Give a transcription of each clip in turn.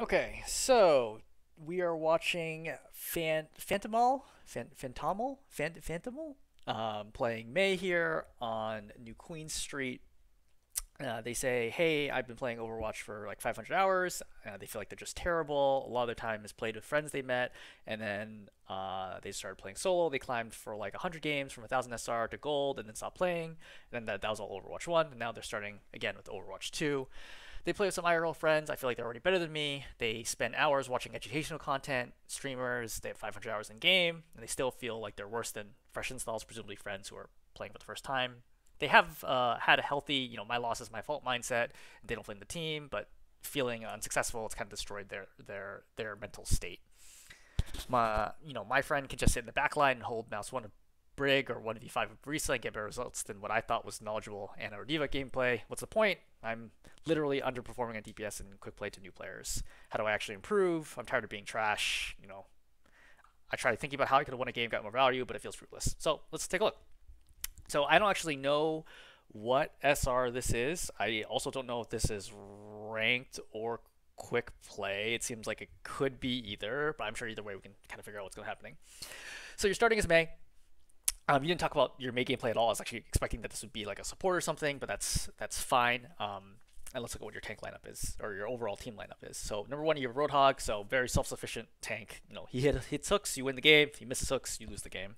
Okay, so we are watching Phantomal, playing May here on New Queen Street. They say, hey, I've been playing Overwatch for like 500 hours. They feel like they're just terrible. A lot of their time is played with friends they met, and then they started playing solo. They climbed for like 100 games from 1000 SR to gold, and then stopped playing. And then that was all Overwatch 1, and now they're starting again with Overwatch 2. They play with some IRL friends. I feel like they're already better than me. They spend hours watching educational content, streamers. They have 500 hours in game, and they still feel like they're worse than fresh installs, presumably friends who are playing for the first time. They have had a healthy, my loss is my fault mindset. They don't blame the team, but feeling unsuccessful, it's kind of destroyed their mental state. My friend can just sit in the back line and hold mouse one of Brig or 1v5 of Barista and get better results than what I thought was knowledgeable and or Diva gameplay. What's the point? I'm literally underperforming on DPS and quick play to new players. How do I actually improve? I'm tired of being trash. I try thinking about how I could have won a game, got more value, but it feels fruitless. So let's take a look. So I don't actually know what SR this is. I also don't know if this is ranked or quick play. It seems like it could be either, but I'm sure either way we can kind of figure out what's going to happen. So you're starting as May. You didn't talk about your May gameplay at all. I was actually expecting that this would be like a support or something, but that's fine. And let's look at what your tank lineup is, or your overall team lineup is. So number one, you have Roadhog, so very self-sufficient tank. He hits hooks, you win the game. If he misses hooks, you lose the game.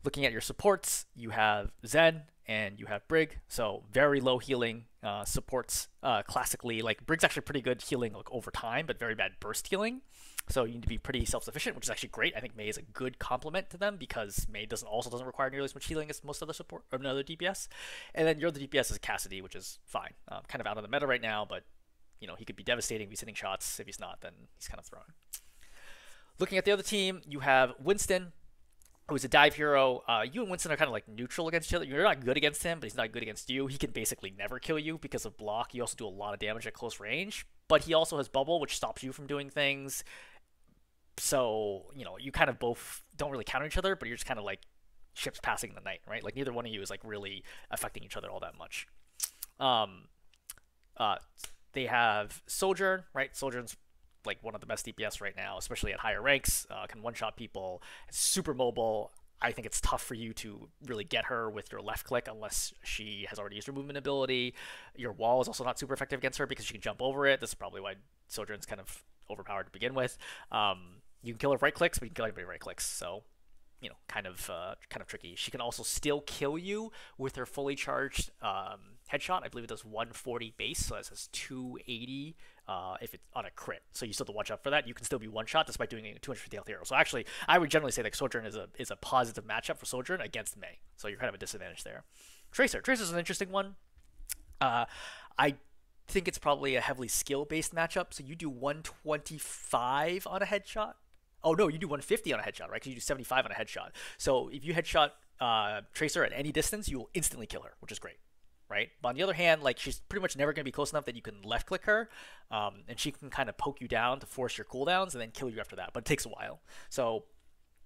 Looking at your supports, you have Zen and you have Brig, so very low healing supports. Classically, like Brig's actually pretty good healing like over time, but very bad burst healing. So you need to be pretty self-sufficient, which is actually great. I think May is a good complement to them because May doesn't require nearly as much healing as most other support or another DPS. And then your other DPS is Cassidy, which is fine. Kind of out of the meta right now, but he could be devastating if he's hitting shots. If he's not, then he's kind of throwing. Looking at the other team, you have Winston, who's a dive hero. You and Winston are kind of like neutral against each other. You're not good against him, but he's not good against you. He can basically never kill you because of block. You also do a lot of damage at close range, but he also has bubble, which stops you from doing things. So, you kind of both don't really counter each other, but you're just kind of like ships passing in the night, right? Like neither one of you is like really affecting each other all that much. They have Sojourn, right? Sojourn's like one of the best DPS right now, especially at higher ranks. Can one-shot people. It's super mobile. I think it's tough for you to really get her with your left click unless she has already used her movement ability. Your wall is also not super effective against her because she can jump over it. This is probably why Sojourn's kind of overpowered to begin with. You can kill her with right clicks, but you can kill anybody with right clicks. So, kind of tricky. She can also still kill you with her fully charged headshot. I believe it does 140 base, so that says 280 if it's on a crit. So you still have to watch out for that. You can still be one shot despite doing a 250 health hero. So actually, I would generally say that Sojourn is a positive matchup for Sojourn against May. So you're kind of a disadvantage there. Tracer's an interesting one. I think it's probably a heavily skill-based matchup. So you do 125 on a headshot. Oh, no, you do 150 on a headshot, right? Because you do 75 on a headshot. So if you headshot Tracer at any distance, you will instantly kill her, which is great, right? But on the other hand, like she's pretty much never going to be close enough that you can left-click her, and she can kind of poke you down to force your cooldowns and then kill you after that. But it takes a while. So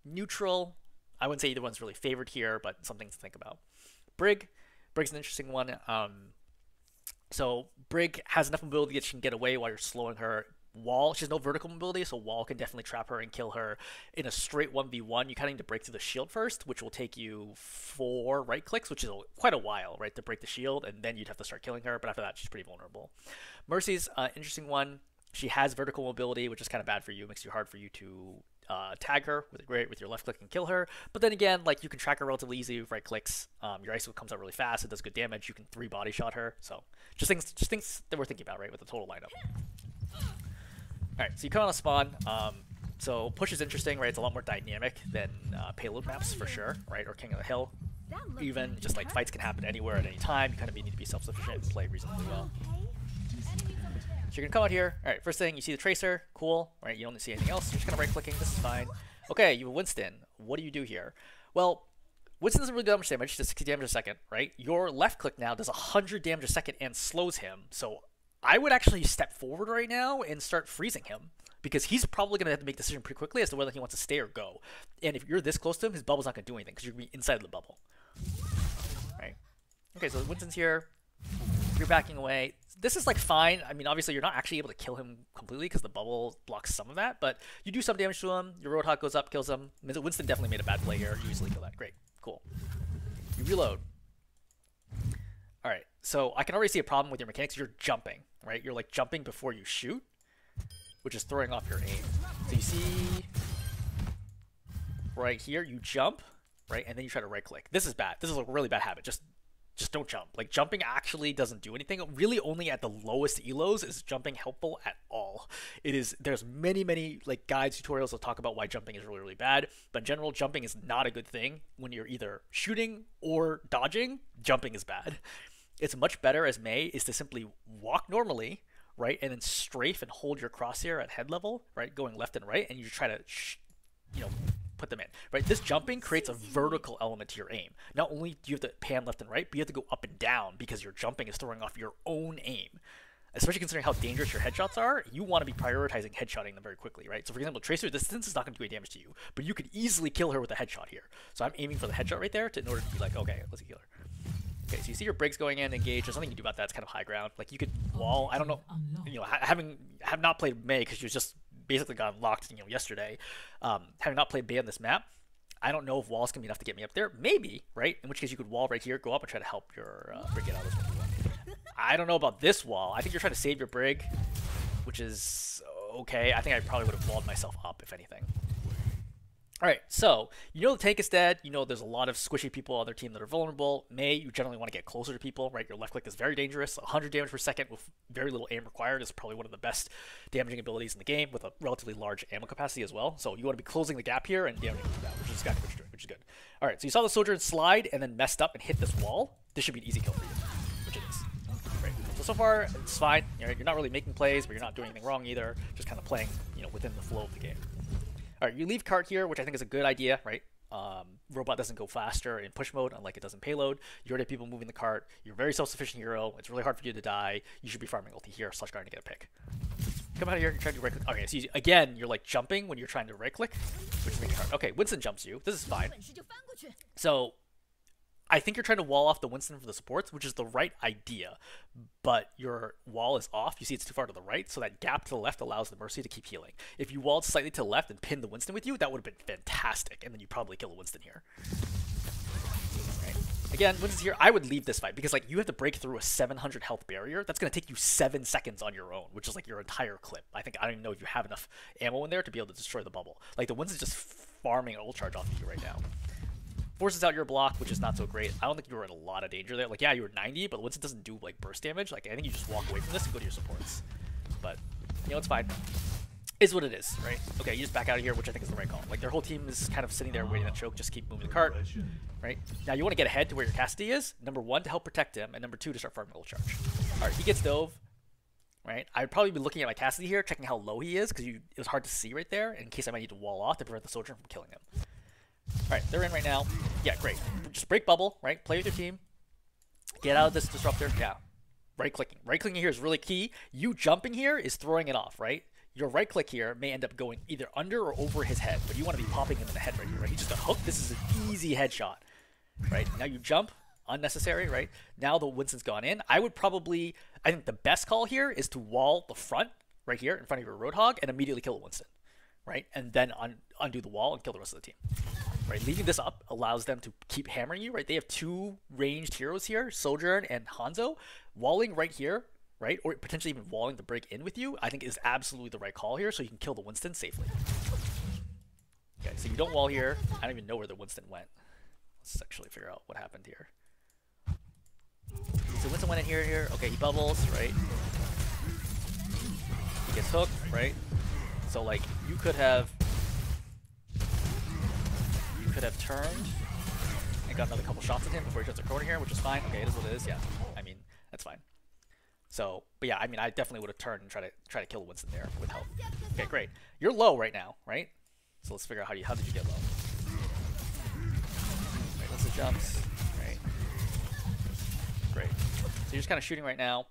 neutral, I wouldn't say either one's really favored here, but something to think about. Brig's an interesting one. So Brig has enough mobility that she can get away while you're slowing her. Wall, she has no vertical mobility, so Wall can definitely trap her and kill her in a straight 1v1. You kind of need to break through the shield first, which will take you 4 right clicks, which is quite a while, right, to break the shield, and then you'd have to start killing her, but after that, she's pretty vulnerable. Mercy's an interesting one. She has vertical mobility, which is kind of bad for you. It makes it hard for you to tag her with your left click and kill her. But then again, like you can track her relatively easy with right clicks. Your ISO comes out really fast. It does good damage. You can 3 body shot her. So just things that we're thinking about, right, with the total lineup. Alright, so you come on a spawn. So push is interesting, right? It's a lot more dynamic than payload maps for sure, right? Or King of the Hill. Even just like fights can happen anywhere at any time. You kind of need to be self-sufficient and play reasonably well. So you're gonna come out here. Alright, first thing, you see the Tracer. Cool, right? You don't see anything else. You're just gonna right clicking. This is fine. Okay, you have Winston. What do you do here? Well, Winston doesn't really do that much damage, just 60 damage a second, right? Your left click now does 100 damage a second and slows him. So I would actually step forward right now and start freezing him because he's probably going to have to make a decision pretty quickly as to whether he wants to stay or go. And if you're this close to him, his bubble's not going to do anything because you're going to be inside of the bubble. Right? Okay, so Winston's here. You're backing away. This is like fine. I mean, obviously you're not actually able to kill him completely because the bubble blocks some of that, but you do some damage to him. Your Roadhog goes up, kills him. Winston definitely made a bad play here. You easily kill that. Great, cool. You reload. All right, so I can already see a problem with your mechanics. You're jumping, right? You're like jumping before you shoot, which is throwing off your aim. So you see right here, you jump, right, and then you try to right click. This is bad. This is a really bad habit. Just don't jump. Like, jumping actually doesn't do anything. Really, only at the lowest elos is jumping helpful at all. There's many like guides, tutorials that talk about why jumping is really bad, but in general, jumping is not a good thing. When you're either shooting or dodging, jumping is bad. It's much better as Mei is to simply walk normally, right, and then strafe and hold your crosshair at head level, right, going left and right, and you try to, put them in, right? This jumping creates a vertical element to your aim. Not only do you have to pan left and right, but you have to go up and down because your jumping is throwing off your own aim. Especially considering how dangerous your headshots are, you want to be prioritizing headshotting them very quickly, right? So for example, Tracer distance is not going to do any damage to you, but you could easily kill her with a headshot here. So I'm aiming for the headshot right there in order to be like, okay, let's kill her. Okay, so you see your Briggs going in, engage. There's nothing you can do about that. It's kind of high ground. Like, you could wall. I don't know. Have not played Mei because you just basically got locked, yesterday. Having not played Mei on this map, I don't know if walls can be enough to get me up there. Maybe, right? In which case you could wall right here, go up and try to help your Brig get out of this one. I don't know about this wall. I think you're trying to save your Brig, which is okay. I think I probably would have walled myself up, if anything. Alright, so, the tank is dead, there's a lot of squishy people on their team that are vulnerable. Mei, you generally want to get closer to people, right? Your left click is very dangerous. 100 damage per second with very little aim required is probably one of the best damaging abilities in the game with a relatively large ammo capacity as well. So you want to be closing the gap here and damaging that, which is good. Alright, so you saw the Sojourn slide and then messed up and hit this wall. This should be an easy kill for you, which it is. Right. So far, it's fine. You're not really making plays, but you're not doing anything wrong either. Just kind of playing, within the flow of the game. Alright, you leave cart here, which I think is a good idea, right? Robot doesn't go faster in push mode, unlike it does in payload. You already have people moving the cart. You're a very self-sufficient hero. It's really hard for you to die. You should be farming ulti here, / guard to get a pick. Come out of here, you're trying to right click. Okay, so again, you're like jumping when you're trying to right click, which makes it hard. Okay, Winston jumps you. This is fine. So, I think you're trying to wall off the Winston for the supports, which is the right idea, but your wall is off. You see it's too far to the right, so that gap to the left allows the Mercy to keep healing. If you walled slightly to the left and pinned the Winston with you, that would have been fantastic, and then you probably kill a Winston here. Right. Again, Winston's here. I would leave this fight, because you have to break through a 700 health barrier. That's going to take you 7 seconds on your own, which is your entire clip. I don't even know if you have enough ammo in there to be able to destroy the bubble. The Winston's just farming an ult charge off of you right now. Forces out your block, which is not so great. I don't think you were in a lot of danger there. Yeah, you were 90, but Winston doesn't do burst damage. I think you just walk away from this and go to your supports. But it's fine. Is what it is, right? Okay, you just back out of here, which I think is the right call. Their whole team is kind of sitting there waiting that choke. Just keep moving the cart, right? Now you want to get ahead to where your Cassidy is. Number 1 to help protect him, and number 2 to start farming ult charge. All right, he gets dove. Right, I'd probably be looking at my Cassidy here, checking how low he is, because it was hard to see right there, in case I might need to wall off to prevent the Sojourn from killing him. Alright, they're in right now. Yeah, great. Just break bubble, right? Play with your team. Get out of this disruptor. Yeah. Right clicking. Right clicking here is really key. You jumping here is throwing it off, right? Your right click here may end up going either under or over his head, but you want to be popping him in the head right here, right? He just got hooked. This is an easy headshot, right? Now you jump. Unnecessary, right? Now the Winston's gone in. I think the best call here is to wall the front right here in front of your Roadhog and immediately kill a Winston, right? And then undo the wall and kill the rest of the team. Right, leaving this up allows them to keep hammering you, right? They have 2 ranged heroes here, Sojourn and Hanzo. Walling right here, right? Or potentially even walling the Brig in with you, I think is absolutely the right call here, so you can kill the Winston safely. Okay, so you don't wall here. I don't even know where the Winston went. Let's actually figure out what happened here. So Winston went in here. Okay, he bubbles, right? He gets hooked, right? So you could have turned and got another couple shots at him before he turns the corner here, which is fine. Okay, it is what it is. Yeah, that's fine. So, but yeah, I definitely would have turned and try to kill Winston there with help. Okay, great. You're low right now, right? So let's figure out how did you get low? Right, let's the jumps. Right. Great. So you're just kind of shooting right now.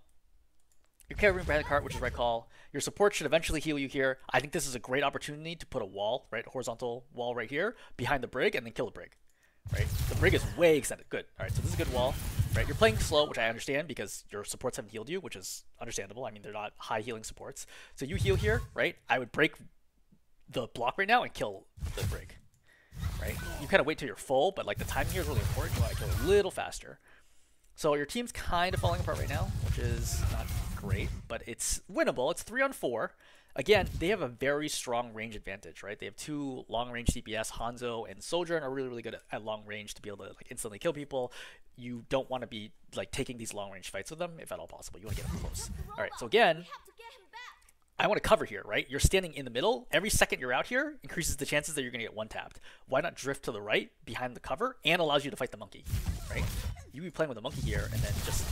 You're carrying behind the cart, which is the right call. Your support should eventually heal you here. I think this is a great opportunity to put a wall, right, a horizontal wall right here behind the Brig and then kill the Brig, right? The Brig is way extended. Good. All right, so this is a good wall, right? You're playing slow, which I understand because your supports haven't healed you, which is understandable. I mean, they're not high healing supports. So you heal here, right? I would break the block right now and kill the Brig, right? You kind of wait till you're full, but like the timing here is really important. You want to kill a little faster. So your team's kind of falling apart right now, which is not great, but it's winnable. It's 3-on-4. Again, they have a very strong range advantage, right? They have two long-range CPS, Hanzo and Sojourn, are really, really good at long range to be able to like instantly kill people. You don't want to be like taking these long-range fights with them, if at all possible. You want to get them close. All right, so again, I want to cover here, right? You're standing in the middle. Every second you're out here increases the chances that you're going to get one-tapped. Why not drift to the right behind the cover and allows you to fight the monkey, right? You be playing with the monkey here and then just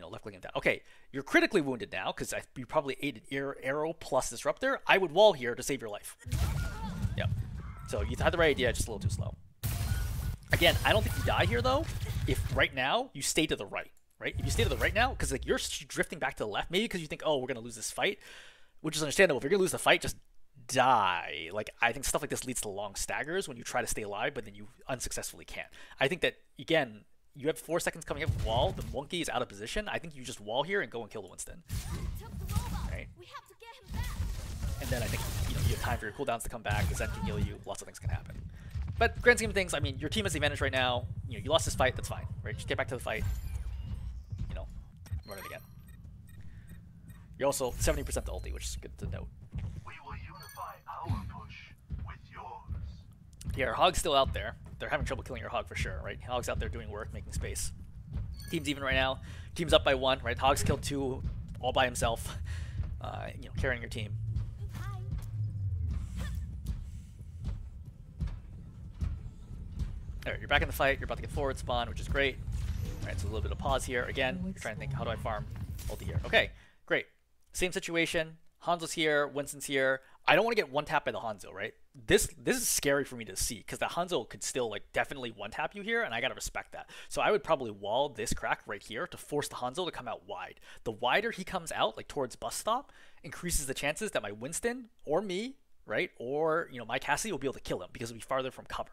left clicking down. Okay, you're critically wounded now because you probably ate an arrow plus disruptor. I would wall here to save your life. Yep. So you had the right idea, just a little too slow. Again, I don't think you die here though. If right now you stay to the right, right? If you stay to the right now, because like you're drifting back to the left, maybe because you think, oh, we're gonna lose this fight, which is understandable. If you're gonna lose the fight, just die. Like I think stuff like this leads to long staggers when you try to stay alive, but then you unsuccessfully can't. I think that again. You have 4 seconds coming up with wall. The monkey is out of position. I think you just wall here and go and kill the Winston. Right? And then I think you have time for your cooldowns to come back. The Zen can heal you. Lots of things can happen. But grand scheme of things, I mean, your team has the advantage right now. You lost this fight. That's fine. Right? Just get back to the fight. Run it again. You're also 70% the ulti, which is good to note. We will unify our push with yours. Yeah, our Hog's still out there. They're having trouble killing your Hog for sure, right? Hog's out there doing work, making space. Team's even right now. Team's up by 1, right? Hog's killed 2 all by himself, carrying your team. Alright, you're back in the fight. You're about to get forward spawn, which is great. Alright, so a little bit of pause here. Again, you're trying to think, how do I farm ulti here? Okay, great. Same situation. Hanzo's here, Winston's here. I don't want to get one tap by the Hanzo, right? This is scary for me to see because the Hanzo could still like definitely one tap you here, and I gotta respect that. So I would probably wall this crack right here to force the Hanzo to come out wide. The wider he comes out, like towards bus stop, increases the chances that my Winston or me, right, or my Cassie will be able to kill him because it'll be farther from cover.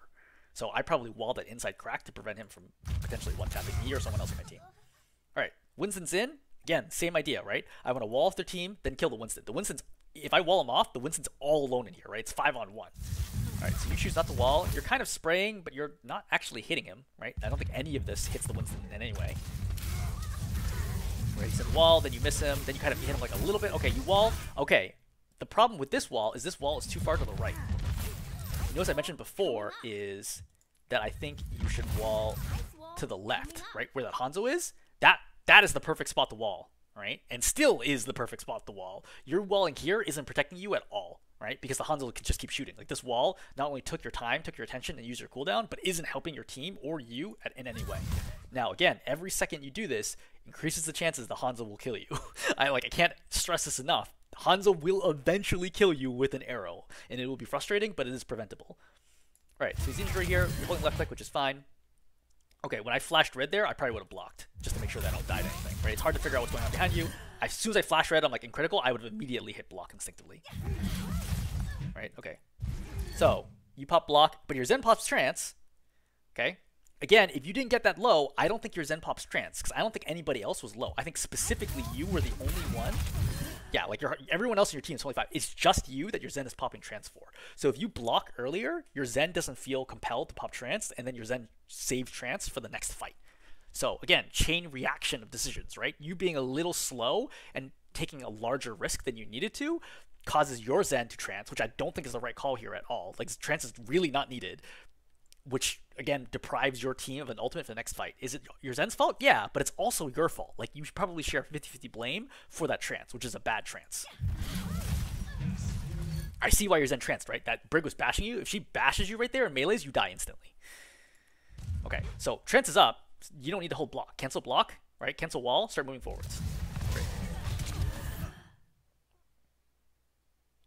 So I probably wall that inside crack to prevent him from potentially one tapping me or someone else on my team. All right, Winston's in. Again, same idea, right? I want to wall off their team, then kill the Winston. The Winston's, if I wall him off, the Winston's all alone in here, right? It's 5-on-1. All right, so you choose not to wall. You're kind of spraying, but you're not actually hitting him, right? I don't think any of this hits the Winston in any way. Right, he's in the wall, then you miss him, then you kind of hit him like a little bit. Okay, you wall. Okay, the problem with this wall is too far to the right. You notice I mentioned before is that I think you should wall to the left, right? Where that Hanzo is. That is the perfect spot to wall, right? And still is the perfect spot to wall. Your walling here isn't protecting you at all, right? Because the Hanzo can just keep shooting. Like this wall not only took your time, took your attention, and used your cooldown, but isn't helping your team or you in any way. Now, again, every second you do this increases the chances the Hanzo will kill you. I can't stress this enough. Hanzo will eventually kill you with an arrow, and it will be frustrating, but it is preventable. All right, so he's injured here. You're holding left click, which is fine. Okay, when I flashed red there, I probably would have blocked, just to make sure that I don't die to anything, right? It's hard to figure out what's going on behind you. As soon as I flash red, I'm like in critical, I would have immediately hit block instinctively. Right, okay. So, you pop block, but your Zen pops trance, okay? Again, if you didn't get that low, I don't think your Zen pops trance, because I don't think anybody else was low. I think specifically you were the only one. Yeah, like everyone else in your team is 25. It's just you that your Zen is popping trance for. So if you block earlier, your Zen doesn't feel compelled to pop trance, and then your Zen saves trance for the next fight. So again, chain reaction of decisions, right? You being a little slow and taking a larger risk than you needed to causes your Zen to trance, which I don't think is the right call here at all. Like trance is really not needed, which again deprives your team of an ultimate for the next fight. Is it your Zen's fault? Yeah, but it's also your fault. Like you should probably share 50-50 blame for that trance, which is a bad trance. I see why your Zen tranced, right? That Brig was bashing you. If she bashes you right there and melees, you die instantly. Okay, so trance is up. You don't need to hold block. Cancel block, right? Cancel wall, start moving forwards. Great.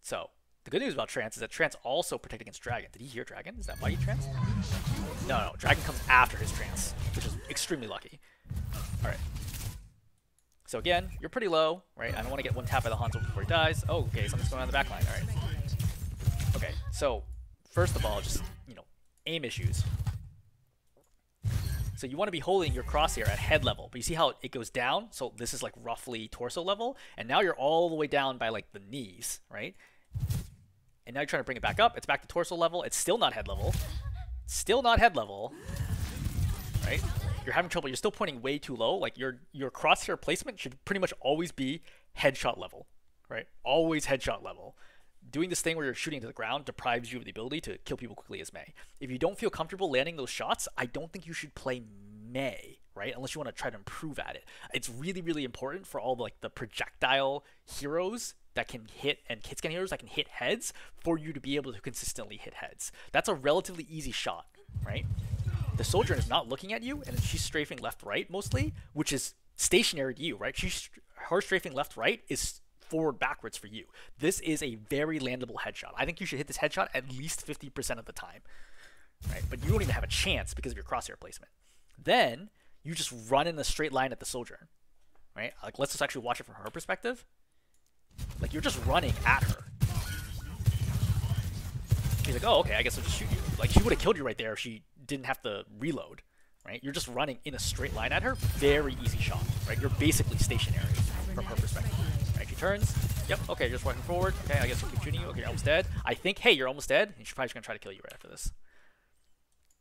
So the good news about trance is that trance also protect against dragon. Did he hear dragon? Is that why he trance? No, dragon comes after his trance, which is extremely lucky. All right. So again, you're pretty low, right? I don't want to get one tap by the Hanzo before he dies. Oh, okay, something's going on in the back line. All right. Okay, so first of all, just aim issues. So you want to be holding your crosshair at head level, but you see how it goes down? So this is like roughly torso level, and now you're all the way down by like the knees, right? And now you're trying to bring it back up. It's back to torso level. It's still not head level. Still not head level, right? You're having trouble. You're still pointing way too low. Like your crosshair placement should pretty much always be headshot level, right? Always headshot level. Doing this thing where you're shooting to the ground deprives you of the ability to kill people quickly as Mei. If you don't feel comfortable landing those shots, I don't think you should play Mei, right? Unless you want to try to improve at it. It's really, really important for all the projectile heroes that can hit, and hit scan heroes that can hit heads, for you to be able to consistently hit heads. That's a relatively easy shot, right? The soldier is not looking at you, and she's strafing left-right mostly, which is stationary to you, right? Her strafing left-right is forward-backwards for you. This is a very landable headshot. I think you should hit this headshot at least 50% of the time, right? But you don't even have a chance because of your crosshair placement. Then you just run in a straight line at the soldier, right? Like, let's just actually watch it from her perspective. Like, you're just running at her. She's like, oh, okay, I guess I'll just shoot you. Like, she would have killed you right there if she didn't have to reload, right? You're just running in a straight line at her. Very easy shot, right? You're basically stationary from her perspective. Right, she turns. Yep, okay, you're just walking forward. Okay, I guess we'll keep shooting you. Okay, you're almost dead. I think, hey, you're almost dead. And she's probably just going to try to kill you right after this.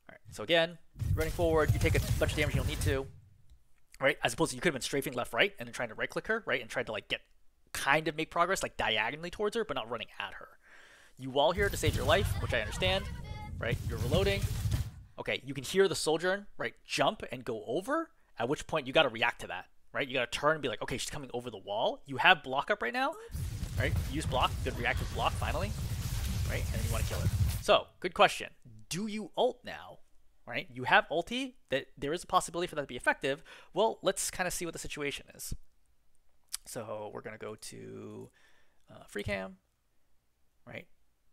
Alright, so again, running forward, you take a bunch of damage you don't need to, right? As opposed to you could have been strafing left-right and then trying to right-click her, right? And tried to, like, kind of make progress, like, diagonally towards her, but not running at her. You wall here to save your life, which I understand, right? You're reloading. Okay, you can hear the soldier, right, jump and go over, at which point you got to react to that, right? You got to turn and be like, okay, she's coming over the wall. You have block up right now, right? Use block, good reactive block, finally, right? And then you want to kill her. So, good question. Do you ult now, right? You have ulti, that there is a possibility for that to be effective. Well, let's kind of see what the situation is. So, we're going to go to free cam, right?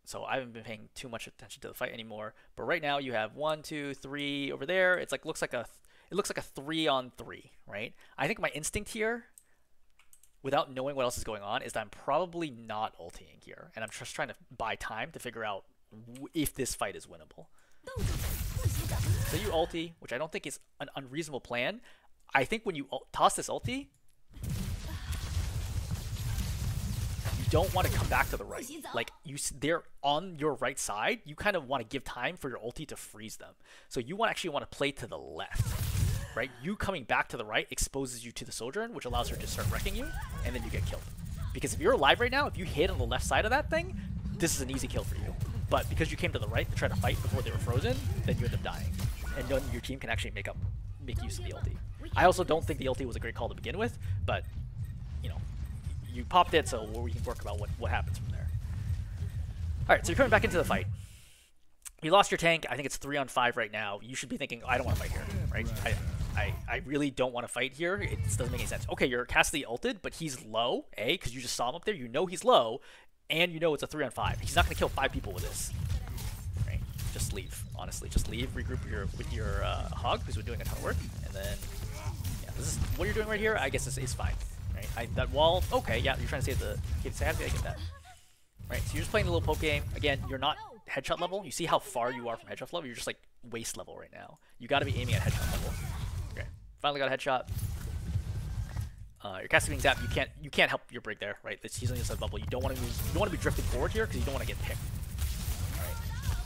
So I haven't been paying too much attention to the fight anymore. But right now you have 1, 2, 3 over there. It's like looks like a 3-on-3, right? I think my instinct here, without knowing what else is going on, is that I'm probably not ulting here, and I'm just trying to buy time to figure out if this fight is winnable. So you ulti, which I don't think is an unreasonable plan. I think when you toss this ulti, don't want to come back to the right. Like, they're on your right side. You kind of want to give time for your ulti to freeze them. So you actually want to play to the left, right? You coming back to the right exposes you to the soldier, which allows her to start wrecking you, and then you get killed. Because if you're alive right now, if you hit on the left side of that thing, this is an easy kill for you. But because you came to the right to try to fight before they were frozen, then you end up dying. And then your team can actually make use of the ulti. I also don't think the ulti was a great call to begin with, but, you know, you popped it, so we can work about what happens from there. Alright, so you're coming back into the fight. You lost your tank. I think it's 3-on-5 right now. You should be thinking, I don't want to fight here, right? I really don't want to fight here. It doesn't make any sense. Okay, you're Cassidy ulted, but he's low, A, because you just saw him up there. You know he's low, and you know it's a 3-on-5. He's not going to kill 5 people with this. Right? Just leave, honestly. Just leave, regroup with your Hog, who's been doing a ton of work, and then, yeah, this is what you're doing right here. I guess this is fine. Right? That wall, okay, yeah, you're trying to save the kids. I get that. Right, so you're just playing a little poke game. Again, you're not headshot level. You see how far you are from headshot level? You're just like waist level right now. You got to be aiming at headshot level. Okay, finally got a headshot. Your casting zap, you can't help your brig there, right? He's on the side bubble. You don't want to be drifting forward here because you don't want to get picked. All right.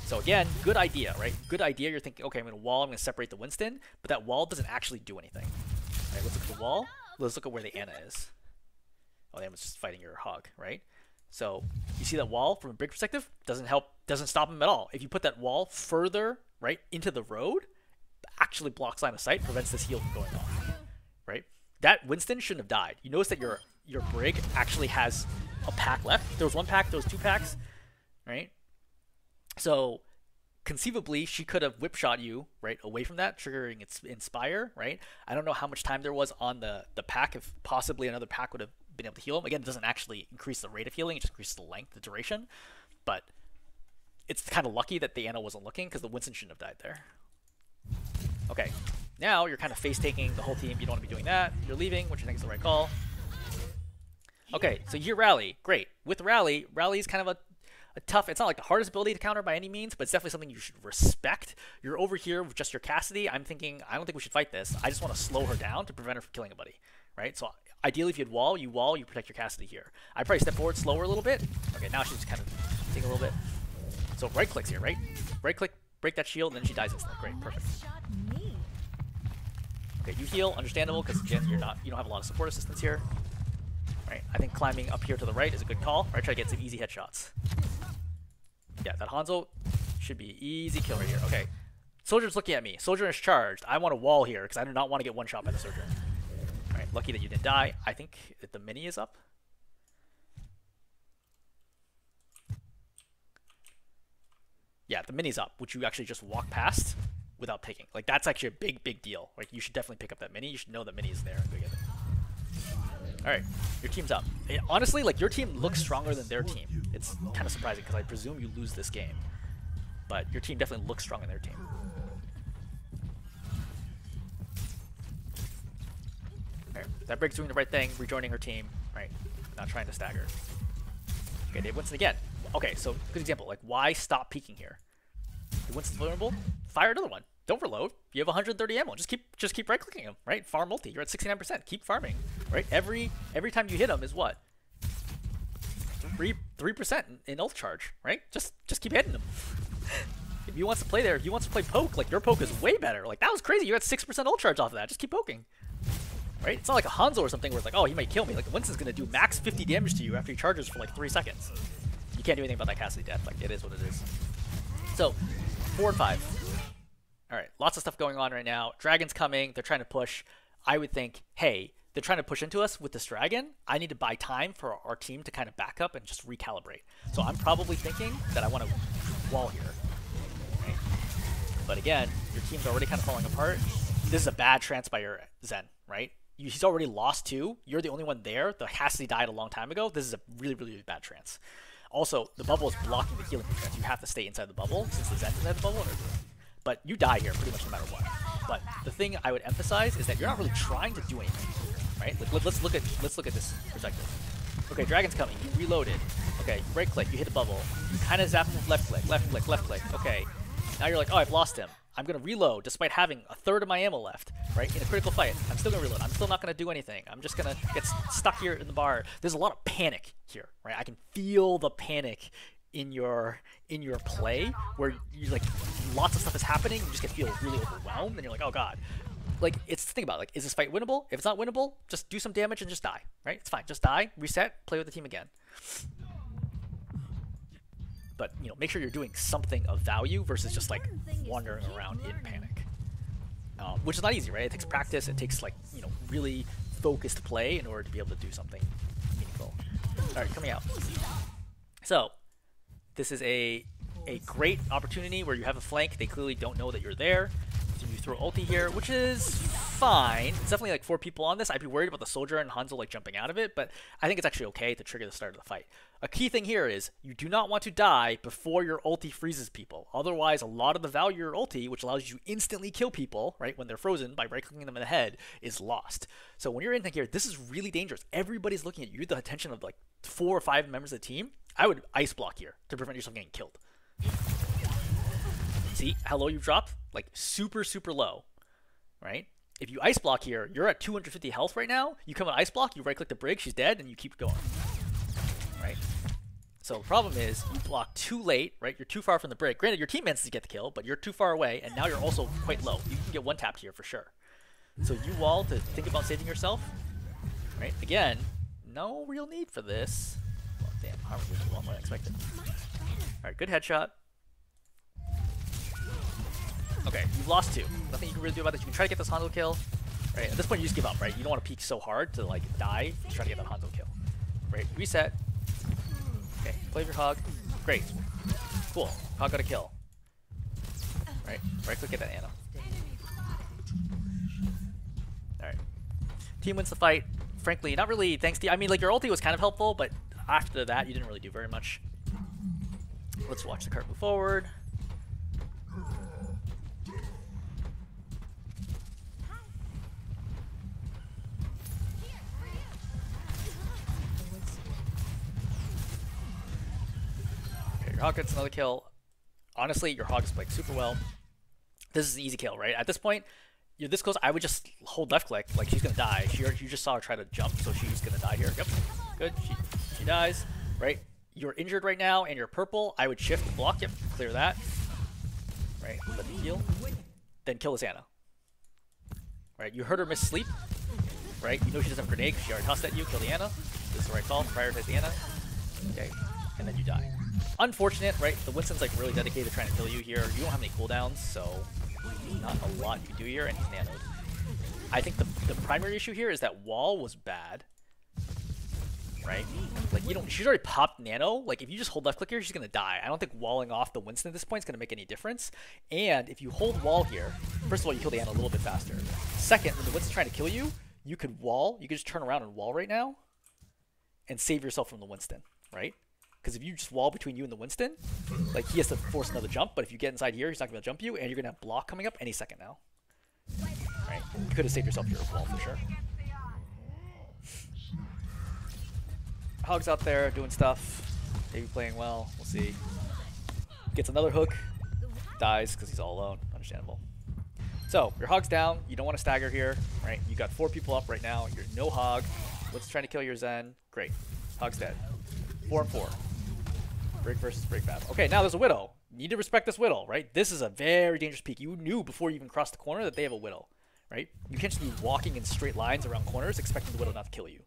So again, good idea, right? Good idea. You're thinking, okay, I'm gonna wall. I'm gonna separate the Winston, but that wall doesn't actually do anything. All right, let's look at the wall. Let's look at where the Ana is. Oh, the Ana's just fighting your Hog, right? So you see that wall from a brig perspective doesn't stop him at all. If you put that wall further right into the road, actually blocks line of sight, prevents this heal from going off, right? That Winston shouldn't have died. You notice that your brig actually has a pack left. There was 1 pack, there was 2 packs, right? So conceivably, she could have whip shot you right away from that, triggering its Inspire, right? I don't know how much time there was on the pack. If possibly another pack would have been able to heal him. Again, it doesn't actually increase the rate of healing, it just increases the length, the duration. But it's kind of lucky that the Ana wasn't looking, because the Winston shouldn't have died there. Okay, now you're kind of face-taking the whole team. You don't want to be doing that. You're leaving, which I think is the right call. Okay, so you hear Rally. Great. With Rally is kind of a tough. It's not like the hardest ability to counter by any means, but it's definitely something you should respect. You're over here with just your Cassidy. I'm thinking I don't think we should fight this. I just want to slow her down to prevent her from killing anybody, right? So ideally, if you had wall, you protect your Cassidy here. I'd probably step forward, slow her a little bit. Okay, now she's kind of taking a little bit. So right clicks here, right? Right click, break that shield, and then she dies instantly. Great, perfect. Okay, you heal, understandable, because Jin, you don't have a lot of support assistance here. Right, I think climbing up here to the right is a good call. Right, try to get some easy headshots. Yeah, that Hanzo should be easy kill right here. Okay, Soldier's looking at me. Soldier is charged. I want a wall here because I do not want to get one shot by the Soldier. All right, lucky that you didn't die. I think that the mini is up. Yeah, the mini's up, which you actually just walk past without picking. Like, that's actually a big deal. Like, you should definitely pick up that mini. You should know that mini is there and go get it. Alright, your team's up. Honestly, like, your team looks stronger than their team. It's kind of surprising because I presume you lose this game. But your team definitely looks stronger than their team. Alright, that Brig's doing the right thing, rejoining her team. Right, not trying to stagger. Okay, Dave Winston again. Okay, so good example. Like, why stop peeking here? If Winston's vulnerable, fire another one. Don't reload. You have 130 ammo. Just keep right clicking him. Right, farm multi. You're at 69%. Keep farming. Right, every time you hit him is what? 3% in ult charge. Right, just keep hitting him. If he wants to play there, if he wants to play poke, like your poke is way better. Like that was crazy. You had 6% ult charge off of that. Just keep poking. Right, it's not like a Hanzo or something where it's like, oh, he might kill me. Like Winston's gonna do max 50 damage to you after he charges for like 3 seconds. You can't do anything about that Cassidy death. Like it is what it is. So 4 and 5. Alright, lots of stuff going on right now. Dragon's coming. They're trying to push. I would think, hey, they're trying to push into us with this dragon. I need to buy time for our team to kind of back up and just recalibrate. So I'm probably thinking that I want to wall here. Right? But again, your team's already kind of falling apart. This is a bad trance by your Zen, right? He's already lost 2. You're the only one there. The Cassidy died a long time ago. This is a really bad trance. Also, the bubble is blocking the healing trance. You have to stay inside the bubble since the Zen's inside the bubble. But you die here pretty much no matter what. But the thing I would emphasize is that you're not really trying to do anything, right? Like, let's look at this perspective. Okay, dragon's coming. You reloaded. Okay, you right click. You hit the bubble. You kind of zap him with left click, left click, left click. Okay, now you're like, oh, I've lost him. I'm gonna reload despite having a third of my ammo left, right? In a critical fight, I'm still gonna reload. I'm still not gonna do anything. I'm just gonna get stuck here in the bar. There's a lot of panic here, right? I can feel the panic in your play where you like lots of stuff is happening. You just feel really overwhelmed, and you're like, oh god. Like it's think about it, like, is this fight winnable? If it's not winnable, just do some damage and just die, right? It's fine. Just die, reset, play with the team again. But make sure you're doing something of value versus just like wandering around in panic, which is not easy, right? It takes practice. It takes like really focused play in order to be able to do something meaningful. All right, coming out. So this is a great opportunity where you have a flank. They clearly don't know that you're there. So you throw ulti here, which is fine. It's definitely like 4 people on this. I'd be worried about the Soldier and Hanzo like jumping out of it, but I think it's actually okay to trigger the start of the fight. A key thing here is you do not want to die before your ulti freezes people. Otherwise, a lot of the value of your ulti, which allows you to instantly kill people, right, when they're frozen by right-clicking them in the head, is lost. So when you're in here, this is really dangerous. Everybody's looking at you, the attention of like 4 or 5 members of the team. I would ice block here to prevent yourself getting killed. See how low you've dropped? Like super low, right? If you ice block here, you're at 250 health right now. You come on ice block, you right click the brig, she's dead, and you keep going, right? So the problem is you block too late, right? You're too far from the brig. Granted, your team manages to get the kill, but you're too far away, and now you're also quite low. You can get one tapped here for sure. So you wall to think about saving yourself, right? Again, no real need for this. Well, damn, how more than expected. All right, good headshot. Okay, you've lost 2. Nothing you can really do about this. You can try to get this Hanzo kill. Right, at this point you just give up, right? You don't want to peek so hard to like die. Just try to get that Hanzo kill. Right, reset. Okay, play your Hog. Great. Cool. Hog got a kill. Right click, get that Ana. Alright. Team wins the fight. Frankly, not really thanks to you. I mean, like, your ulti was kind of helpful, but after that, you didn't really do very much. Let's watch the card move forward. Your Hog gets another kill. Honestly, your Hog's playing super well. This is an easy kill, right? At this point, you're this close. I would just hold left click. Like, she's gonna die. You just saw her try to jump, so she's gonna die here. Yep, good. She dies, right? You're injured right now, and you're purple. I would shift the block. Yep, clear that. Right, let me heal. Then kill this Ana. Right, you heard her miss sleep. Right, you know she doesn't have a grenade because she already tossed at you. Kill the Ana. This is the right call. Prioritize the Ana. Okay, and then you die. Unfortunate, right? The Winston's like really dedicated to trying to kill you here. You don't have any cooldowns, so not a lot you can do here, and he's nanoed. I think the primary issue here is that wall was bad. Right? Like, you don't, she's already popped nano. Like, if you just hold left click here, she's gonna die. I don't think walling off the Winston at this point is gonna make any difference. And if you hold wall here, first of all, you kill the Ana a little bit faster. Second, when the Winston's trying to kill you, you could wall. You could just turn around and wall right now and save yourself from the Winston, right? Because if you just wall between you and the Winston, like, he has to force another jump. But if you get inside here, he's not gonna be able to jump you, and you're gonna have block coming up any second now. Right? You could have saved yourself your wall for sure. Hog's out there doing stuff, maybe playing well, we'll see. Gets another hook, dies because he's all alone, understandable. So, your Hog's down, you don't want to stagger here, right? You got 4 people up right now, you're no Hog. What's trying to kill your Zen? Great. Hog's dead. 4 and 4. Break versus break battle. Okay, now there's a Widow. You need to respect this Widow, right? This is a very dangerous peek. You knew before you even crossed the corner that they have a Widow, right? You can't just be walking in straight lines around corners expecting the Widow not to kill you.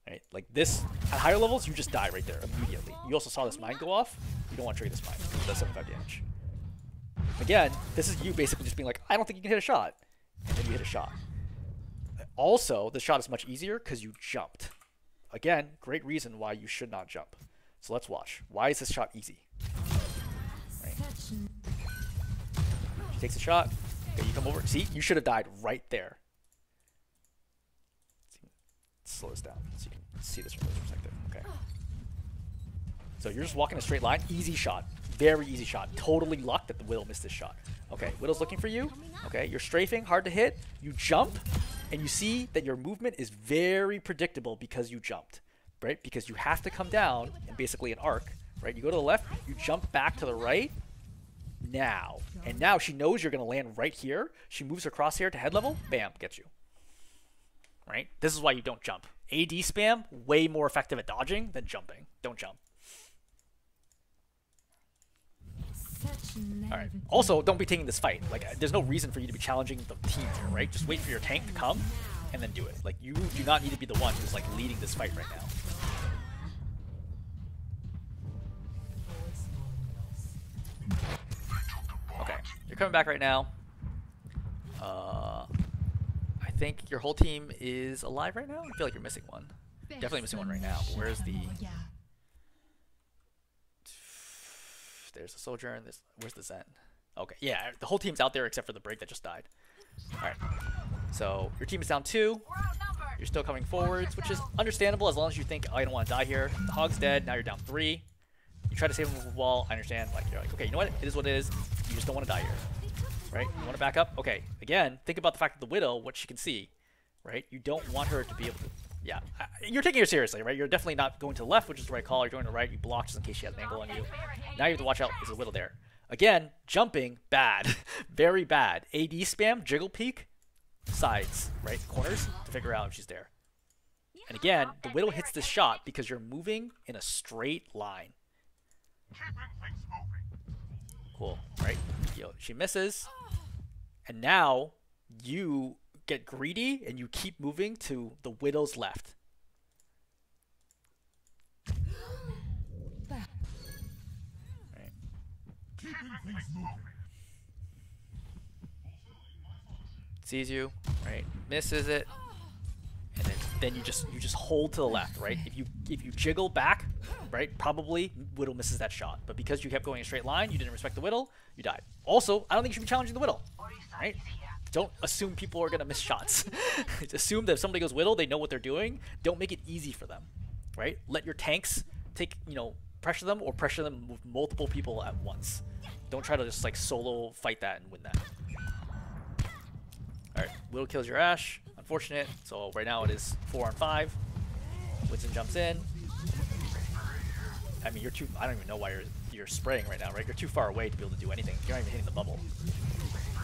Right? Like this, at higher levels, you just die right there immediately. You also saw this mine go off. You don't want to trigger this mine. It does 75 damage. Again, this is you basically just being like, I don't think you can hit a shot. And then you hit a shot. Also, the shot is much easier because you jumped. Again, great reason why you should not jump. So let's watch. Why is this shot easy? Right. She takes a shot. Okay, you come over. See, you should have died right there. Slow this down so you can see this from this perspective. Okay. So you're just walking a straight line. Easy shot. Very easy shot. Totally luck that the Widow missed this shot. Okay, Widow's looking for you. Okay, you're strafing, hard to hit. You jump, and you see that your movement is very predictable because you jumped. Right? Because you have to come down in basically an arc. Right? You go to the left, you jump back to the right. Now. And now she knows you're going to land right here. She moves her crosshair to head level. Bam, gets you. Right? This is why you don't jump. AD spam, way more effective at dodging than jumping. Don't jump. Alright. Also, don't be taking this fight. Like, there's no reason for you to be challenging the team here, right? Just wait for your tank to come, and then do it. Like, you do not need to be the one who's, like, leading this fight right now. Okay. You're coming back right now. I think your whole team is alive right now. I feel like you're missing one. Definitely missing one right now. But where's the... There's a soldier and this. Where's the Zen? Okay, yeah, the whole team's out there except for the break that just died. Alright. So your team is down 2. You're still coming forwards, which is understandable as long as you think, oh, I don't want to die here. The Hog's dead, now you're down 3. You try to save him with the wall, I understand. Like, you're like, okay, you know what? It is what it is. You just don't want to die here. Right? You want to back up? Okay. Again, think about the fact that the Widow, what she can see. Right? You don't want her to be able to... Yeah. You're taking her seriously, right? You're definitely not going to the left, which is the right call. You're going to the right. You block just in case she has an angle on you. Now you have to watch out. There's a Widow there. Again, jumping, bad. Very bad. AD spam, jiggle peek, sides, right? Corners to figure out if she's there. And again, the Widow hits this shot because you're moving in a straight line. Cool, right? Yo, she misses. And now you get greedy and you keep moving to the Widow's left. Right. Sees you, right? Misses it. And then you just hold to the left, right? If you jiggle back, right, probably Widow misses that shot. But because you kept going a straight line, you didn't respect the Widow, you died. Also, I don't think you should be challenging the Widow, right? Don't assume people are gonna miss shots. Assume that if somebody goes Widow, they know what they're doing. Don't make it easy for them, right? Let your tanks take, pressure them or pressure them with multiple people at once. Don't try to just like solo fight that and win that. All right, Widow kills your Ashe. Unfortunate. So right now it is 4 on 5. Winston jumps in. I mean, you're too. I don't even know why you're spraying right now, right? You're too far away to be able to do anything. You're not even hitting the bubble.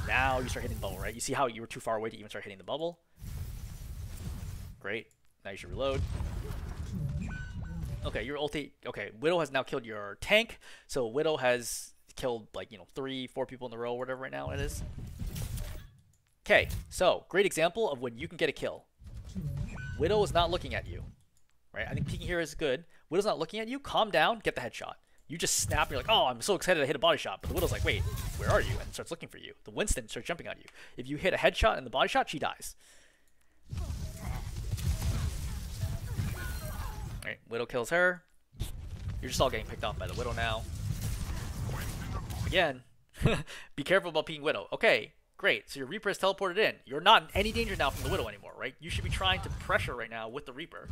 Now you start hitting the bubble, right? You see how you were too far away to even start hitting the bubble? Great. Now you should reload. Okay, your ulti. Okay, Widow has now killed your tank. So Widow has killed like 3, 4 people in a row, whatever right now it is. Okay, so great example of when you can get a kill. Widow is not looking at you, right? I think peeking here is good. Widow's not looking at you. Calm down. Get the headshot. You just snap. You're like, oh, I'm so excited to hit a body shot. But the Widow's like, wait, where are you? And starts looking for you. The Winston starts jumping on you. If you hit a headshot in the body shot, she dies. Alright, Widow kills her. You're just all getting picked off by the Widow now. Again, be careful about peeking Widow. Okay, great. So your Reaper is teleported in. You're not in any danger now from the Widow anymore, right? You should be trying to pressure right now with the Reaper.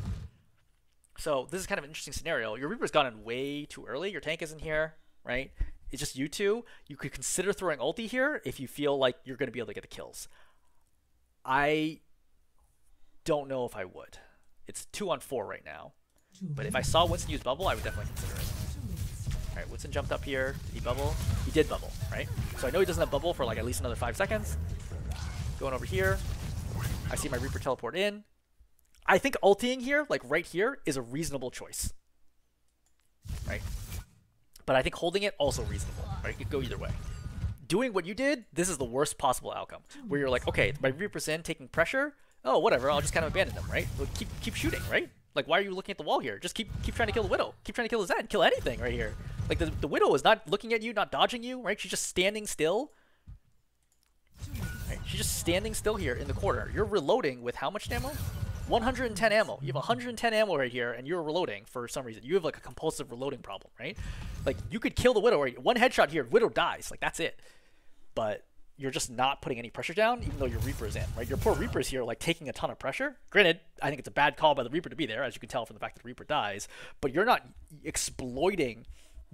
So this is kind of an interesting scenario. Your Reaper's gone in way too early. Your tank isn't here, right? It's just you two. You could consider throwing ulti here if you feel like you're going to be able to get the kills. I don't know if I would. It's 2-on-4 right now. But if I saw Winston use bubble, I would definitely consider it. Alright, Winston jumped up here. Did he bubble? He did bubble, right? So I know he doesn't have bubble for like at least another 5 seconds. Going over here. I see my Reaper teleport in. I think ulting here, like right here, is a reasonable choice. Right? But I think holding it, also reasonable. Right? It could go either way. Doing what you did, this is the worst possible outcome. Where you're like, okay, my Reaper's in, taking pressure. Oh, whatever, I'll just kind of abandon them, right? Well, keep shooting, right? Like, why are you looking at the wall here? Just keep trying to kill the Widow. Keep trying to kill the Zen. Kill anything right here. Like, the Widow is not looking at you, not dodging you, right? She's just standing still. Right? She's just standing still here in the corner. You're reloading with how much ammo? 110 ammo. You have 110 ammo right here, and you're reloading for some reason. You have, like, a compulsive reloading problem, right? Like, you could kill the Widow. Right? One headshot here, Widow dies. Like, that's it. But you're just not putting any pressure down, even though your Reaper is in, right? Your poor Reaper is here, like, taking a ton of pressure. Granted, I think it's a bad call by the Reaper to be there, as you can tell from the fact that the Reaper dies. But you're not exploiting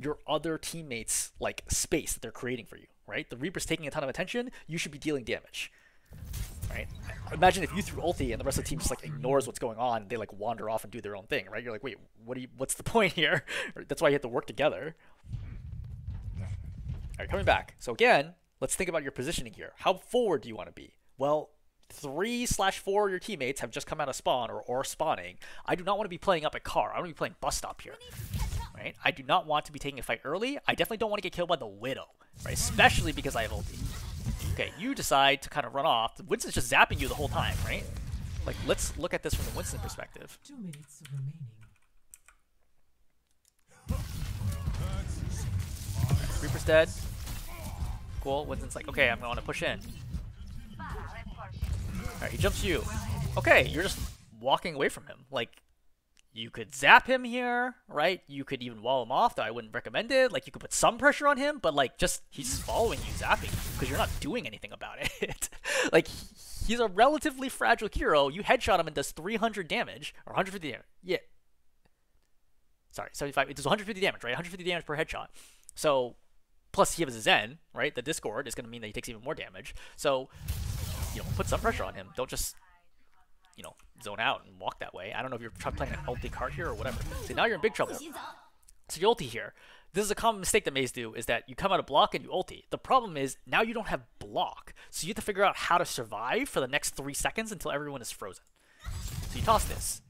your other teammates' like space that they're creating for you, right? The Reaper's taking a ton of attention. You should be dealing damage, right? Imagine if you threw ulti and the rest of the team just like ignores what's going on and they like wander off and do their own thing, right? You're like, wait, what's the point here? That's why you have to work together. All right, coming back. So again, let's think about your positioning here. How forward do you want to be? Well, 3/4 of your teammates have just come out of spawn or spawning. I do not want to be playing up at car. I want to be playing bus stop here. Right? I do not want to be taking a fight early. I definitely don't want to get killed by the Widow, right? Especially because I have ulti. Okay, you decide to kind of run off. Winston's just zapping you the whole time, right? Like, let's look at this from the Winston perspective. 2 minutes remaining. Reaper's dead. Cool. Winston's like, okay, I'm going to push in. Alright, he jumps you. Okay, you're just walking away from him. Like, you could zap him here, right? You could even wall him off, though I wouldn't recommend it. Like, you could put some pressure on him, but, like, just, he's following you, zapping you, because you're not doing anything about it. Like, he's a relatively fragile hero. You headshot him and does 300 damage, or 150 damage. Yeah. Sorry, 75. It does 150 damage, right? 150 damage per headshot. So, plus he has a Zen, right? The Discord is going to mean that he takes even more damage. So, put some pressure on him. Don't just, zone out and walk that way. I don't know if you're playing an ulti card here or whatever. So now you're in big trouble. So you ulti here. This is a common mistake that Maze do, is that you come out of block and you ulti. The problem is, now you don't have block. So you have to figure out how to survive for the next 3 seconds until everyone is frozen. So you toss this.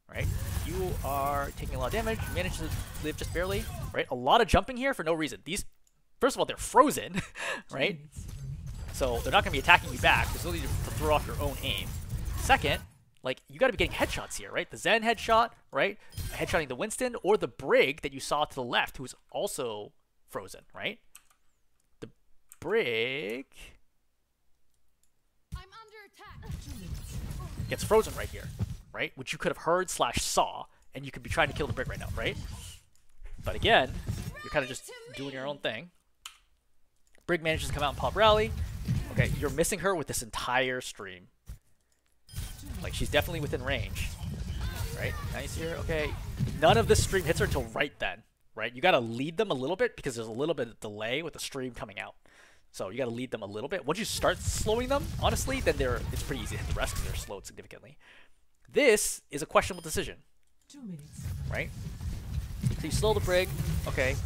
Right? You are taking a lot of damage. You manage to live just barely. Right? A lot of jumping here for no reason. These, first of all, they're frozen. Right? So they're not going to be attacking you back. There's no need to throw off your own aim. Second, like, you got to be getting headshots here, right? The Zen headshot, right? Headshotting the Winston, or the Brig that you saw to the left, who's also frozen, right? The Brig I'm under attack. gets frozen right here, right? Which you could have heard / saw, and you could be trying to kill the Brig right now, right? But again, you're kind of just doing your own thing. Brig manages to come out and pop rally. Okay, you're missing her with this entire stream. Like, she's definitely within range. Right? Nice here. Okay. None of this stream hits her until right then. Right? You gotta lead them a little bit because there's a little bit of delay with the stream coming out. So you gotta lead them a little bit. Once you start slowing them, honestly, then it's pretty easy to hit the rest because they're slowed significantly. This is a questionable decision. 2 minutes. Right? So you slow the brig. Okay.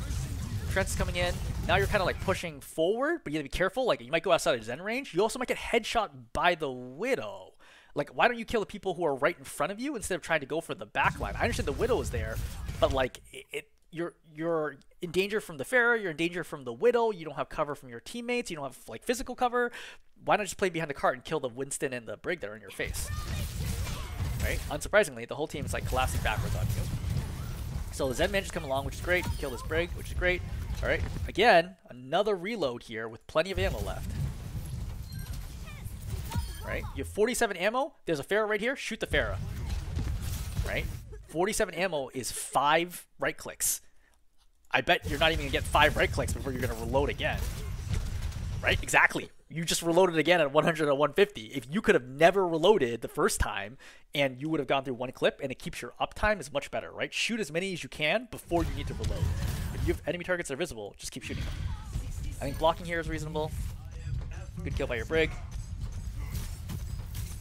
Trent's coming in. Now you're kind of like pushing forward, but you gotta be careful. Like you might go outside of Zen range. You also might get headshot by the Widow. Like, why don't you kill the people who are right in front of you instead of trying to go for the back line? I understand the Widow is there, but like you're in danger from the Pharah, you're in danger from the Widow, you don't have cover from your teammates, you don't have like physical cover. Why not just play behind the cart and kill the Winston and the Brig that are in your face? Right? Unsurprisingly, the whole team is like collapsing backwards on you. So the Zen manages come along, which is great. You kill this Brig, which is great. Alright, again, another reload here with plenty of ammo left. Right? You have 47 ammo. There's a Pharah right here. Shoot the Pharah. Right? 47 ammo is 5 right clicks. I bet you're not even going to get 5 right clicks before you're going to reload again. Right? Exactly. You just reloaded again at 100 or 150. If you could have never reloaded the first time and you would have gone through one clip and it keeps your uptime is much better, right? Shoot as many as you can before you need to reload. If you have enemy targets that are visible, just keep shooting them. I think blocking here is reasonable. Good kill by your Brig.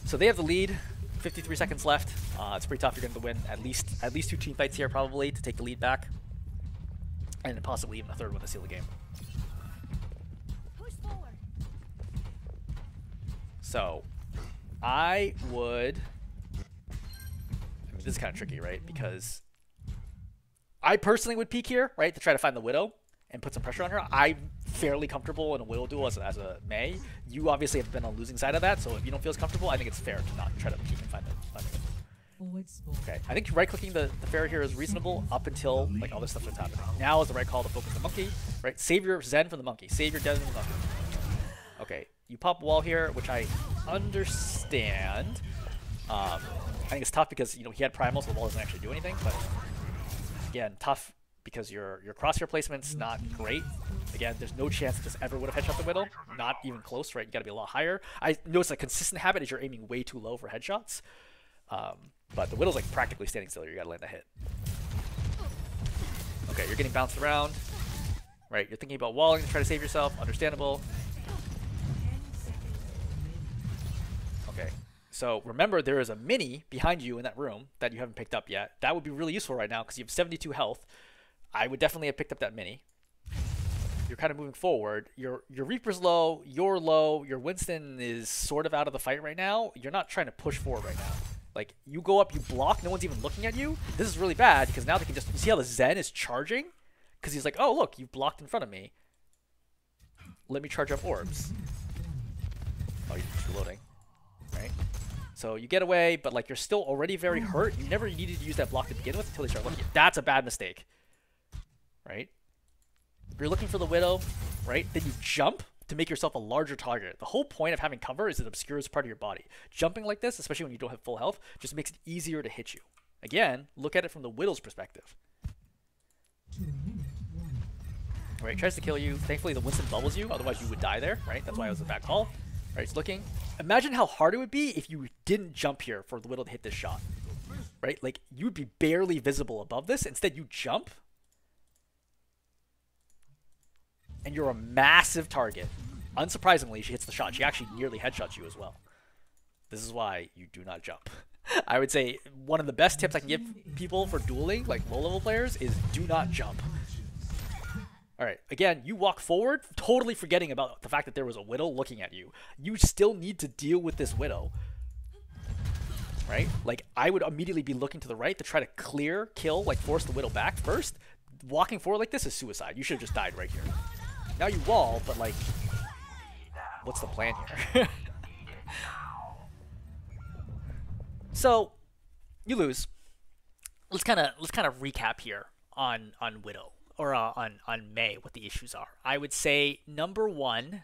So they have the lead. 53 seconds left. It's pretty tough. You're going to win at least 2 team fights here probably to take the lead back, and possibly even a third one to seal the game. So I would. I mean, this is kind of tricky, right? Because I personally would peek here, right, to try to find the Widow and put some pressure on her. I'm fairly comfortable in a Widow duel as a Mei. You obviously have been on the losing side of that, so if you don't feel as comfortable, I think it's fair to not try to peek and find the Okay, I think right-clicking the Pharah here is reasonable up until like all this stuff that's happening. Now is the right call to focus the monkey, right? Save your Zen from the monkey. Save your Zen from the monkey. Okay, you pop a wall here, which I understand. I think it's tough because, you know, he had primal, so the wall doesn't actually do anything, but again, tough because your crosshair placement's not great. Again, there's no chance that this ever would have headshot the Widow. Not even close, right? You gotta be a lot higher. I notice a consistent habit is you're aiming way too low for headshots. But the Widow's like practically standing still. You gotta land a hit. Okay, you're getting bounced around. Right, you're thinking about walling to try to save yourself. Understandable. Okay, so remember there is a mini behind you in that room that you haven't picked up yet. That would be really useful right now because you have 72 health. I would definitely have picked up that mini. You're kind of moving forward. Your Reaper's low, you're low, your Winston is sort of out of the fight right now. You're not trying to push forward right now. Like, you go up, you block, no one's even looking at you. This is really bad because now they can just, you see how the Zen is charging? Because he's like, oh look, you blocked in front of me. Let me charge up orbs. Oh, you're just reloading. Right? So you get away, but like you're still already very hurt. You never needed to use that block to begin with until they start looking. That's a bad mistake. Right? If you're looking for the Widow, right, then you jump to make yourself a larger target. The whole point of having cover is it obscures part of your body. Jumping like this, especially when you don't have full health, just makes it easier to hit you. Again, look at it from the Widow's perspective. Right, tries to kill you. Thankfully, the Winston bubbles you, otherwise you would die there, right? That's why it was a bad call. Right, it's looking. Imagine how hard it would be if you didn't jump here for the Widow to hit this shot. Right? Like, you would be barely visible above this. Instead, you jump. And you're a massive target. Unsurprisingly, she hits the shot. She actually nearly headshots you as well. This is why you do not jump. I would say one of the best tips I can give people for dueling, like low-level players, is do not jump. Alright, again, you walk forward, totally forgetting about the fact that there was a Widow looking at you. You still need to deal with this Widow. Right? Like, I would immediately be looking to the right to try to clear, kill, like force the Widow back first. Walking forward like this is suicide. You should have just died right here. Now you wall, but like, what's the plan here? So, you lose. Let's kind of recap here on Widow or on Mei what the issues are. I would say number one,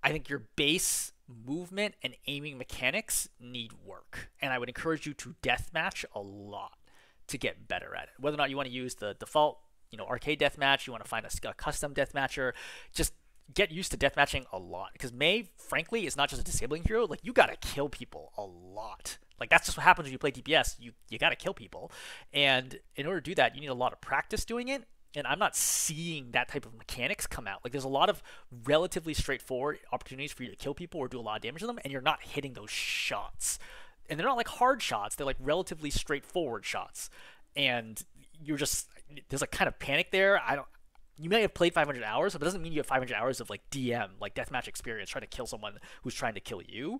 I think your base movement and aiming mechanics need work, and I would encourage you to deathmatch a lot to get better at it. Whether or not you want to use the default, you know, arcade deathmatch, you want to find a custom deathmatcher, just get used to deathmatching a lot. Because Mei, frankly, is not just a disabling hero. Like, you gotta kill people a lot. Like, that's just what happens when you play DPS. You gotta kill people. And in order to do that, you need a lot of practice doing it. And I'm not seeing that type of mechanics come out. Like, there's a lot of relatively straightforward opportunities for you to kill people or do a lot of damage to them, and you're not hitting those shots. And they're not like hard shots. They're like relatively straightforward shots. And you're just there's a kind of panic there. I don't. You may have played 500 hours, but it doesn't mean you have 500 hours of like DM, like deathmatch experience, trying to kill someone who's trying to kill you.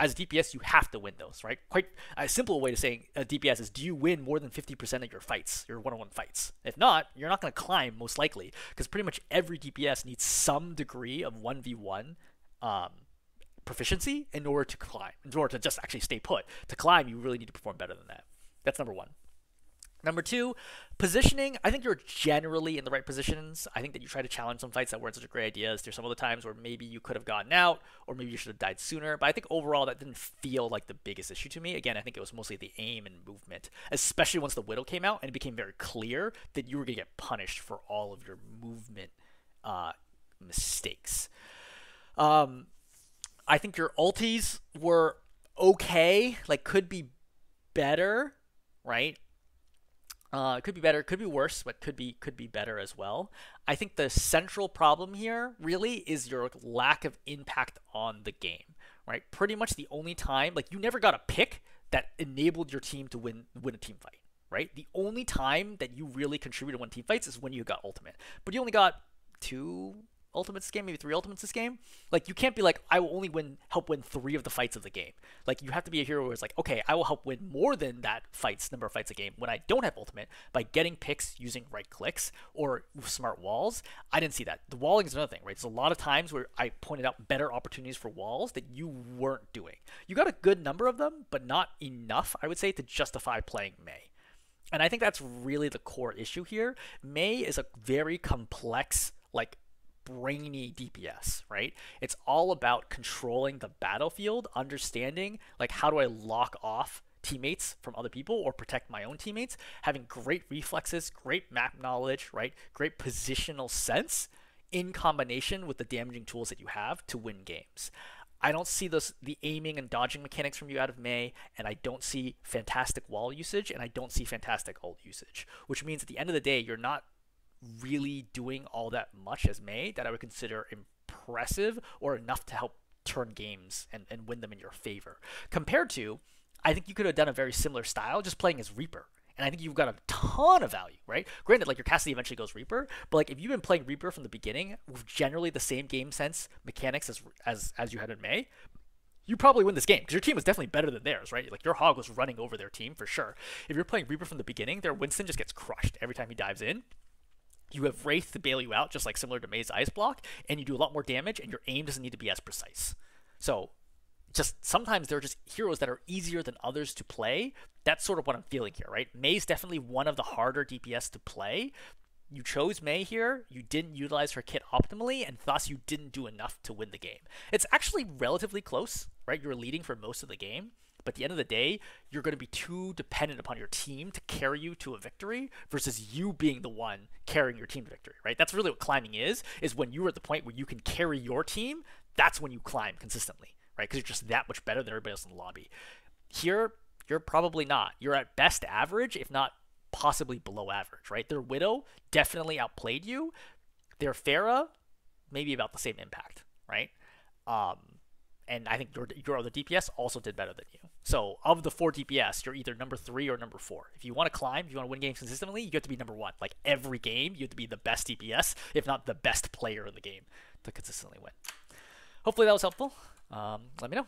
As a DPS, you have to win those, right? Quite a simple way to saying a DPS is: do you win more than 50% of your fights, your one-on-one fights? If not, you're not going to climb most likely, because pretty much every DPS needs some degree of 1v1 proficiency in order to climb, in order to just actually stay put. To climb, you really need to perform better than that. That's number one. Number two, positioning. I think you're generally in the right positions. I think that you try to challenge some fights that weren't such a great ideas. There's some other times where maybe you could have gotten out, or maybe you should have died sooner. But I think overall that didn't feel like the biggest issue to me. Again, I think it was mostly the aim and movement, especially once the Widow came out and it became very clear that you were going to get punished for all of your movement mistakes. I think your ultis were okay, like could be better, right? It could be better, could be worse, but could be better as well. I think the central problem here really is your lack of impact on the game, right? Pretty much the only time, like you never got a pick that enabled your team to win a team fight, right? The only time that you really contributed to win team fights is when you got ultimate, but you only got 2 ultimates this game, maybe 3 ultimates this game. Like you can't be like, I will only help win 3 of the fights of the game. Like you have to be a hero where it's like, okay, I will help win more than that number of fights a game when I don't have ultimate by getting picks using right clicks or smart walls. I didn't see that. The walling is another thing, right? There's a lot of times where I pointed out better opportunities for walls that you weren't doing. You got a good number of them, but not enough, I would say, to justify playing Mei. And I think that's really the core issue here. Mei is a very complex, like brainy DPS, right? It's all about controlling the battlefield, understanding like how do I lock off teammates from other people or protect my own teammates, having great reflexes, great map knowledge, right? Great positional sense in combination with the damaging tools that you have to win games. I don't see the aiming and dodging mechanics from you out of Mei, and I don't see fantastic wall usage, and I don't see fantastic ult usage, which means at the end of the day, you're not really doing all that much as Mei that I would consider impressive or enough to help turn games and win them in your favor. Compared to, I think you could have done a very similar style just playing as Reaper. And I think you've got a ton of value, right? Granted, like your Cassidy eventually goes Reaper, but like if you've been playing Reaper from the beginning with generally the same game sense mechanics as you had in Mei, you probably win this game because your team was definitely better than theirs, right? Like your Hog was running over their team for sure. If you're playing Reaper from the beginning, their Winston just gets crushed every time he dives in. You have Wraith to bail you out, just like similar to Mei's Ice Block, and you do a lot more damage, and your aim doesn't need to be as precise. So, just sometimes there are just heroes that are easier than others to play. That's sort of what I'm feeling here, right? Mei's definitely one of the harder DPS to play. You chose Mei here, you didn't utilize her kit optimally, and thus you didn't do enough to win the game. It's actually relatively close, right? You're leading for most of the game. But at the end of the day, you're going to be too dependent upon your team to carry you to a victory versus you being the one carrying your team to victory, right? That's really what climbing is when you're at the point where you can carry your team, that's when you climb consistently, right? Because you're just that much better than everybody else in the lobby. Here, you're probably not. You're at best average, if not possibly below average, right? Their Widow definitely outplayed you. Their Pharah, maybe about the same impact, right? And I think your other DPS also did better than you. So of the 4 DPS, you're either number 3 or number 4. If you want to climb, if you want to win games consistently, you have to be number 1. Like every game, you have to be the best DPS, if not the best player in the game, to consistently win. Hopefully that was helpful. Let me know.